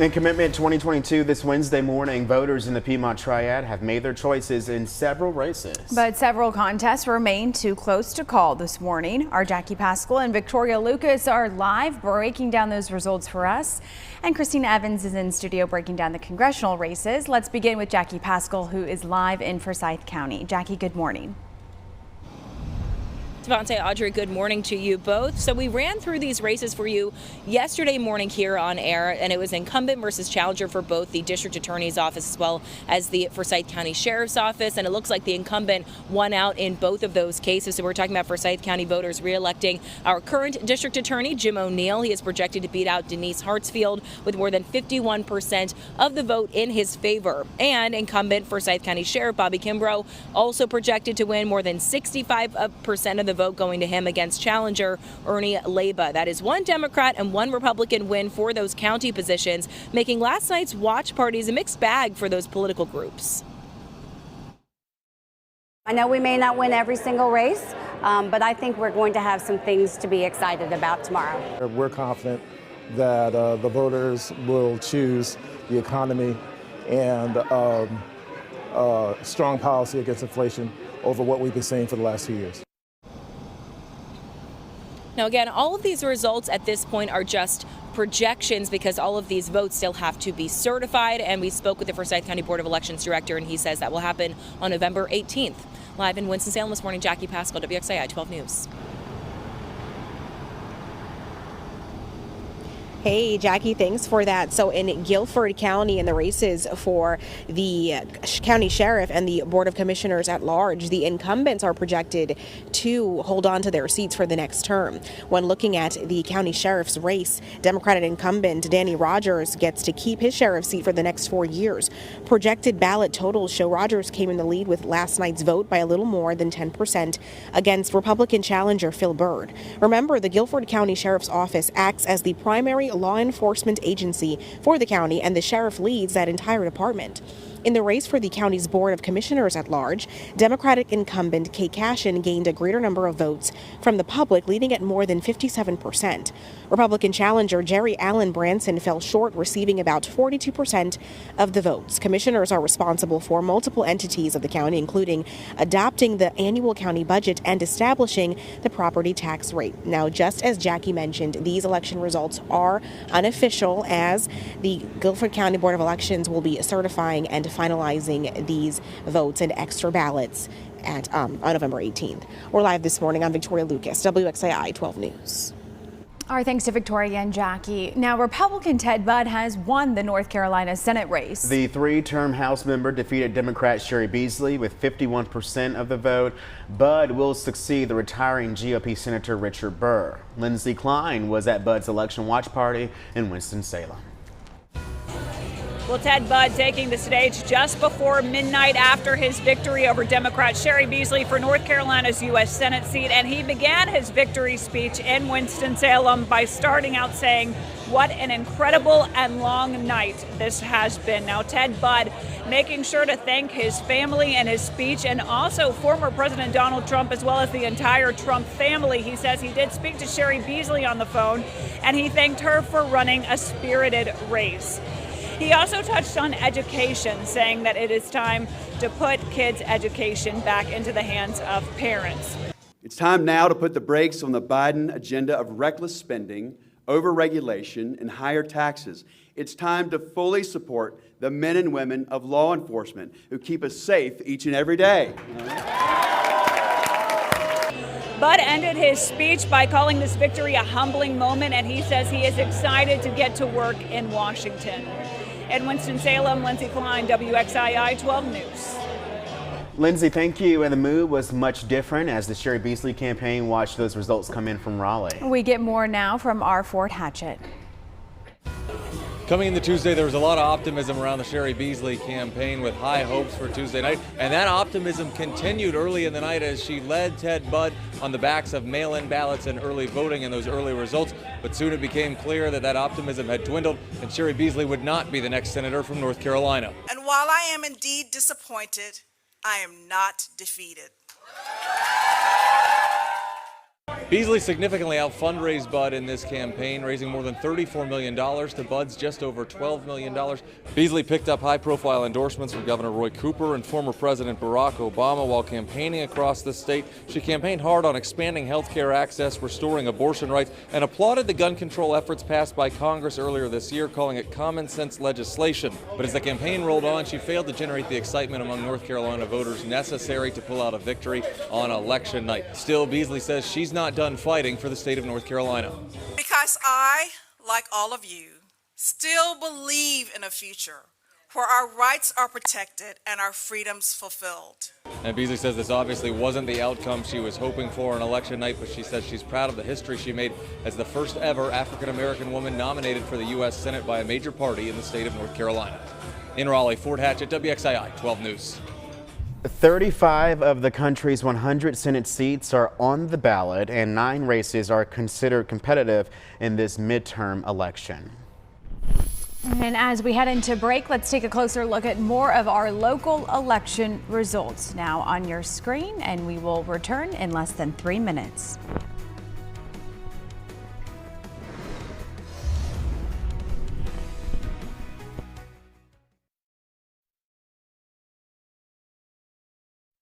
In Commitment 2022 this Wednesday morning, voters in the Piedmont Triad have made their choices in several races. But several contests remain too close to call this morning. Our Jackie Pascal and Victoria Lucas are live breaking down those results for us. And Christina Evans is in studio breaking down the congressional races. Let's begin with Jackie Pascal, who is live in Forsyth County. Jackie, good morning. Devontae, Audrey, good morning to you both. So we ran through these races for you yesterday morning here on air, and it was incumbent versus challenger for both the district attorney's office as well as the Forsyth County Sheriff's Office. And it looks like the incumbent won out in both of those cases. So we're talking about Forsyth County voters re-electing our current district attorney, Jim O'Neill. He is projected to beat out Denise Hartsfield with more than 51% of the vote in his favor. And incumbent Forsyth County Sheriff Bobby Kimbrough also projected to win more than 65% of the vote going to him against challenger Ernie Leyba. That is one Democrat and one Republican win for those county positions, making last night's watch parties a mixed bag for those political groups. I know we may not win every single race, but I think we're going to have some things to be excited about tomorrow. We're confident that the voters will choose the economy and strong policy against inflation over what we've been seeing for the last 2 years. Now, again, all of these results at this point are just projections because all of these votes still have to be certified. And we spoke with the Forsyth County Board of Elections director, and he says that will happen on November 18th. Live in Winston-Salem this morning, Jackie Pascal, WXAI 12 News. Hey, Jackie, thanks for that. So in Guilford County, in the races for the county sheriff and the Board of Commissioners at large, the incumbents are projected to hold on to their seats for the next term. When looking at the county sheriff's race, Democratic incumbent Danny Rogers gets to keep his sheriff's seat for the next 4 years. Projected ballot totals show Rogers came in the lead with last night's vote by a little more than 10% against Republican challenger Phil Byrd. Remember, the Guilford County Sheriff's Office acts as the primary law enforcement agency for the county, and the sheriff leads that entire department. In the race for the county's Board of Commissioners at large, Democratic incumbent Kate Cashin gained a greater number of votes from the public, leading at more than 57%. Republican challenger Jerry Allen Branson fell short, receiving about 42% of the votes. Commissioners are responsible for multiple entities of the county, including adopting the annual county budget and establishing the property tax rate. Now, just as Jackie mentioned, these election results are unofficial, as the Guilford County Board of Elections will be certifying and finalizing these votes and extra ballots on November 18th. We're live this morning. I'm Victoria Lucas, WXAI 12 News. All right, thanks to Victoria and Jackie. Now, Republican Ted Budd has won the North Carolina Senate race. The three-term House member defeated Democrat Sherry Beasley with 51% of the vote. Budd will succeed the retiring GOP Senator Richard Burr. Lindsey Klein was at Budd's election watch party in Winston-Salem. Well, Ted Budd taking the stage just before midnight after his victory over Democrat Sherry Beasley for North Carolina's U.S. Senate seat. And he began his victory speech in Winston-Salem by starting out saying, "What an incredible and long night this has been." Now, Ted Budd making sure to thank his family in his speech, and also former President Donald Trump, as well as the entire Trump family. He says he did speak to Sherry Beasley on the phone, and he thanked her for running a spirited race. He also touched on education, saying that it is time to put kids' education back into the hands of parents. It's time now to put the brakes on the Biden agenda of reckless spending, overregulation, and higher taxes. It's time to fully support the men and women of law enforcement who keep us safe each and every day. Budd ended his speech by calling this victory a humbling moment, and he says he is excited to get to work in Washington. In Winston-Salem, Lindsey Klein, WXII 12 News. Lindsey, thank you. And the mood was much different as the Sherry Beasley campaign watched those results come in from Raleigh. We get more now from our Fort Hatchett. Coming into Tuesday, there was a lot of optimism around the Sherry Beasley campaign with high hopes for Tuesday night. And that optimism continued early in the night as she led Ted Budd on the backs of mail-in ballots and early voting and those early results. But soon it became clear that that optimism had dwindled and Sherry Beasley would not be the next senator from North Carolina. And while I am indeed disappointed, I am not defeated. Beasley significantly out-fundraised Bud in this campaign, raising more than $34 million to Bud's just over $12 million. Beasley picked up high-profile endorsements from Governor Roy Cooper and former President Barack Obama while campaigning across the state. She campaigned hard on expanding health care access, restoring abortion rights, and applauded the gun control efforts passed by Congress earlier this year, calling it common-sense legislation. But as the campaign rolled on, she failed to generate the excitement among North Carolina voters necessary to pull out a victory on election night. Still, Beasley says she's not done fighting for the state of North Carolina. Because I, like all of you, still believe in a future where our rights are protected and our freedoms fulfilled. And Beasley says this obviously wasn't the outcome she was hoping for on election night, but she says she's proud of the history she made as the first ever African-American woman nominated for the U.S. Senate by a major party in the state of North Carolina. In Raleigh, Fort Hatchett, WXII 12 News. 35 of the country's 100 Senate seats are on the ballot, and 9 races are considered competitive in this midterm election. And as we head into break, let's take a closer look at more of our local election results now on your screen, and we will return in less than 3 minutes.